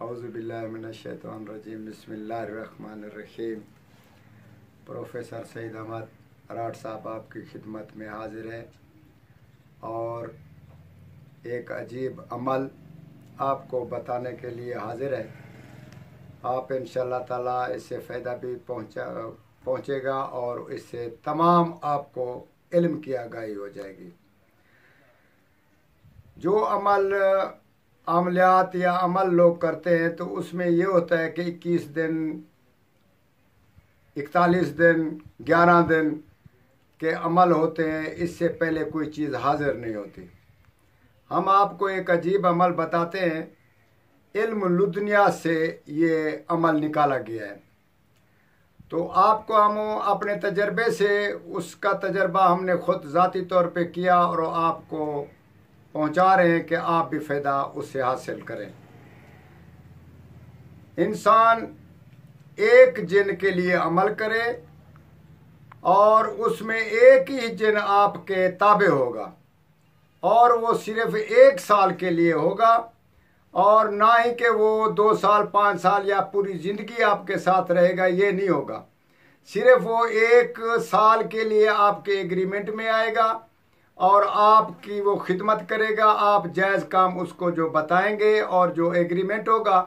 औज़ुबिल्लाहिमिनश्शैतानिर्रजीम बिस्मिल्लाहिर्रहमानिर्रहीम। प्रोफेसर सईद अहमद राठ साहब आपकी खिदमत में हाजिर है और एक अजीब अमल आपको बताने के लिए हाजिर है। आप इंशाअल्लाह ताला इससे फ़ायदा भी पहुँचेगा और इससे तमाम आपको इल्म की आगाही हो जाएगी। जो अमलियात या अमल लोग करते हैं तो उसमें ये होता है कि 21 दिन, 41 दिन, 11 दिन के अमल होते हैं। इससे पहले कोई चीज़ हाजिर नहीं होती। हम आपको एक अजीब अमल बताते हैं। इल्म लुदनिया से ये अमल निकाला गया है। तो आपको हम अपने तजर्बे से उसका तजर्बा हमने ख़ुद ज़ाती तौर पे किया और आपको पहुंचा रहे हैं कि आप भी फ़ायदा उससे हासिल करें। इंसान एक जिन के लिए अमल करे और उसमें एक ही जिन आपके ताबे होगा और वो सिर्फ 1 साल के लिए होगा और ना ही कि वो 2 साल, 5 साल या पूरी ज़िंदगी आपके साथ रहेगा। ये नहीं होगा। सिर्फ वो 1 साल के लिए आपके एग्रीमेंट में आएगा और आपकी वो खिदमत करेगा। आप जायज़ काम उसको जो बताएंगे और जो एग्रीमेंट होगा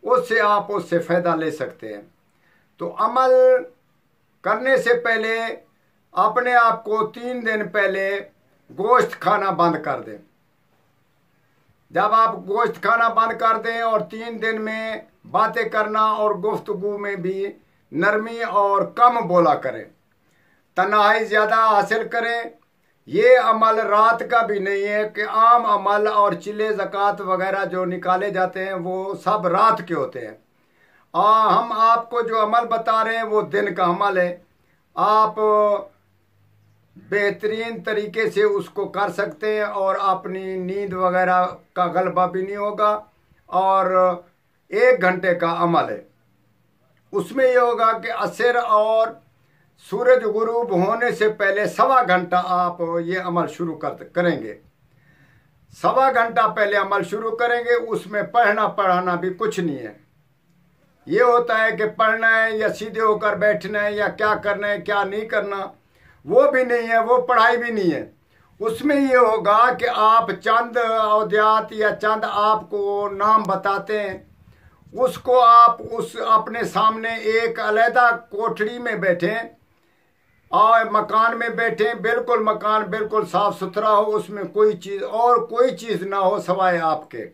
उससे आप उससे फ़ायदा ले सकते हैं। तो अमल करने से पहले अपने आप को 3 दिन पहले गोश्त खाना बंद कर दें। जब आप गोश्त खाना बंद कर दें और 3 दिन में बातें करना और गुफ्तगू में भी नरमी और कम बोला करें, तन्हाई ज़्यादा हासिल करें। ये अमल रात का भी नहीं है कि आम अमल और चिल्ले ज़कात वगैरह जो निकाले जाते हैं वो सब रात के होते हैं। हम आपको जो अमल बता रहे हैं वो दिन का अमल है। आप बेहतरीन तरीके से उसको कर सकते हैं और अपनी नींद वगैरह का गलबा भी नहीं होगा। और 1 घंटे का अमल है। उसमें ये होगा कि असर और सूरज गुरूब होने से पहले 1.25 घंटा आप ये अमल शुरू करेंगे। 1.25 घंटा पहले अमल शुरू करेंगे। उसमें पढ़ना पढ़ाना भी कुछ नहीं है। ये होता है कि पढ़ना है या सीधे होकर बैठना है या क्या करना है क्या नहीं करना, वो भी नहीं है। वो पढ़ाई भी नहीं है। उसमें ये होगा कि आप चंद औदियात या चंद आपको नाम बताते हैं, उसको आप उस अपने सामने एक अलहदा कोठड़ी में बैठें और मकान में बैठे। बिल्कुल मकान बिल्कुल साफ सुथरा हो, उसमें कोई चीज़ और कोई चीज़ ना हो सवाए आपके।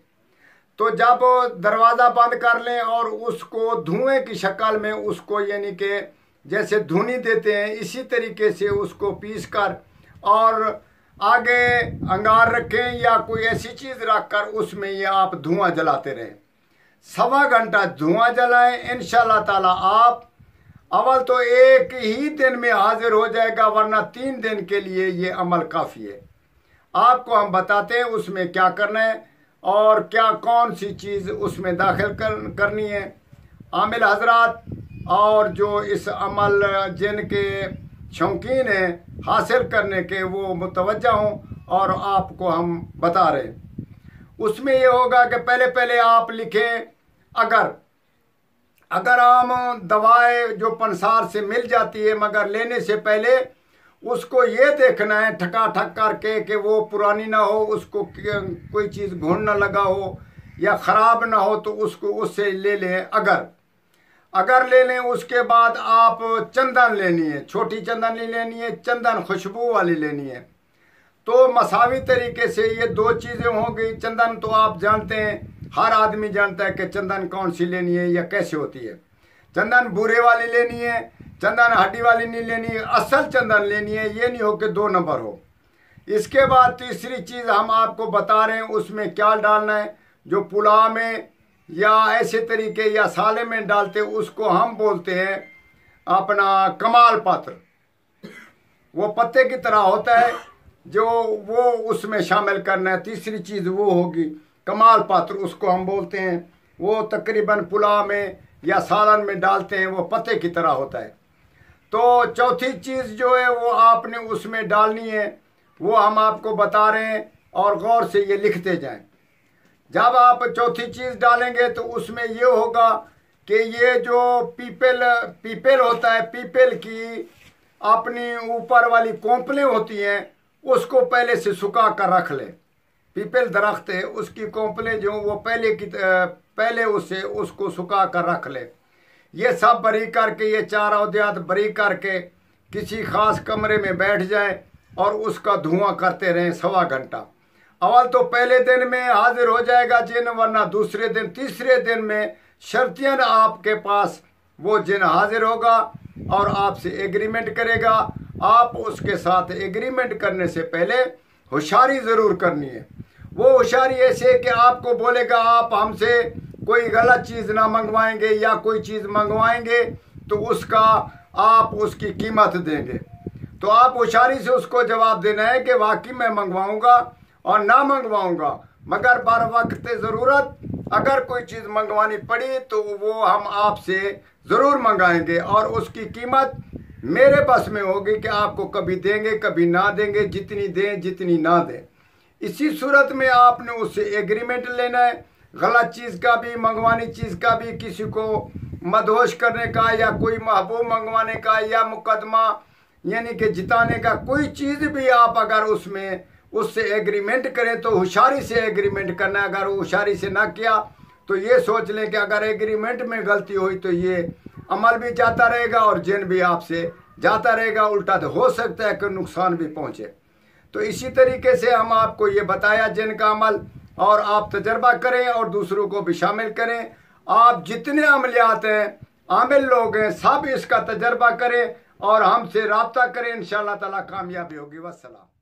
तो जब दरवाज़ा बंद कर लें और उसको धुएं की शक्ल में उसको यानी कि जैसे धुनी देते हैं इसी तरीके से उसको पीस कर और आगे अंगार रखें या कोई ऐसी चीज़ रख कर उसमें ये आप धुआं जलाते रहें। 1.25 घंटा धुआं जलाएं। इंशाअल्लाह ताला आप अवल तो 1 ही दिन में हाजिर हो जाएगा, वरना 3 दिन के लिए ये अमल काफ़ी है। आपको हम बताते हैं उसमें क्या करना है और क्या कौन सी चीज़ उसमें दाखिल करनी है। आमिल हजरात और जो इस अमल जिनके शौकीन हैं हासिल करने के, वो मुतवज्जा हों और आपको हम बता रहे हैं। उसमें ये होगा कि पहले आप लिखें, अगर आम दवाएं जो पंसार से मिल जाती है मगर लेने से पहले उसको ये देखना है ठकाठक करके कि वो पुरानी ना हो, उसको कोई चीज़ घुन ना लगा हो या ख़राब ना हो, तो उसको उससे ले लें। अगर ले लें उसके बाद आप चंदन लेनी है, छोटी चंदन नहीं लेनी है, चंदन खुशबू वाली लेनी है। तो मसावी तरीके से ये 2 चीज़ें होंगी। चंदन तो आप जानते हैं, हर आदमी जानता है कि चंदन कौन सी लेनी है या कैसे होती है। चंदन बूरे वाली लेनी है, चंदन हड्डी वाली नहीं लेनी है, असल चंदन लेनी है। ये नहीं हो कि 2 नंबर हो। इसके बाद तीसरी चीज़ हम आपको बता रहे हैं उसमें क्या डालना है। जो पुलाव में या ऐसे तरीके या साले में डालते उसको हम बोलते हैं अपना कमाल पत्र। वो पत्ते की तरह होता है जो वो उसमें शामिल करना है। तीसरी चीज़ वो होगी कमाल पत्र, उसको हम बोलते हैं। वो तकरीबन पुलाव में या सालन में डालते हैं, वो पत्ते की तरह होता है। तो चौथी चीज़ जो है वो आपने उसमें डालनी है, वो हम आपको बता रहे हैं और गौर से ये लिखते जाएं। जब आप चौथी चीज डालेंगे तो उसमें ये होगा कि ये जो पीपल होता है, पीपल की अपनी ऊपर वाली कोंपलें होती हैं उसको पहले से सुखा कर रख ले। पीपल दरख्त है, उसकी कोंपलें जो वो पहले उससे उसको सुखा कर रख ले। ये सब बरी करके, ये 4 अवधियात बरी करके किसी खास कमरे में बैठ जाए और उसका धुआं करते रहें 1.25 घंटा। अवल तो पहले दिन में हाजिर हो जाएगा जिन, वरना दूसरे दिन तीसरे दिन में शर्तियन आपके पास वो जिन हाजिर होगा और आपसे एग्रीमेंट करेगा। आप उसके साथ एग्रीमेंट करने से पहले होशियारी ज़रूर करनी है। वो होशियारी ऐसे कि आपको बोलेगा आप हमसे कोई गलत चीज़ ना मंगवाएंगे, या कोई चीज़ मंगवाएंगे तो उसका आप उसकी कीमत देंगे। तो आप होशियारी से उसको जवाब देना है कि वाकई मैं मंगवाऊंगा और ना मंगवाऊंगा, मगर बर वक्त ज़रूरत अगर कोई चीज़ मंगवानी पड़ी तो वो हम आपसे ज़रूर मंगाएंगे और उसकी कीमत मेरे बस में होगी कि आपको कभी देंगे कभी ना देंगे, जितनी दें जितनी ना दें। इसी सूरत में आपने उससे एग्रीमेंट लेना है। गलत चीज़ का भी, मंगवानी चीज़ का भी, किसी को मदहोश करने का या कोई महबूब मंगवाने का या मुकदमा यानी कि जिताने का, कोई चीज़ भी आप अगर उसमें उससे एग्रीमेंट करें तो होशियारी से एग्रीमेंट करना है। अगर होशियारी से ना किया तो ये सोच लें कि अगर एग्रीमेंट में गलती हुई तो ये अमल भी जाता रहेगा और जिन भी आपसे जाता रहेगा। उल्टा तो हो सकता है कि नुकसान भी पहुंचे। तो इसी तरीके से हम आपको ये बताया जिन का अमल, और आप तजर्बा करें और दूसरों को भी शामिल करें। आप जितने अमलियात हैं, आमिल लोग हैं, सब इसका तजर्बा करें और हमसे रब्ता करें। इंशाअल्लाह ताला कामयाबी होगी। वस्सलाम।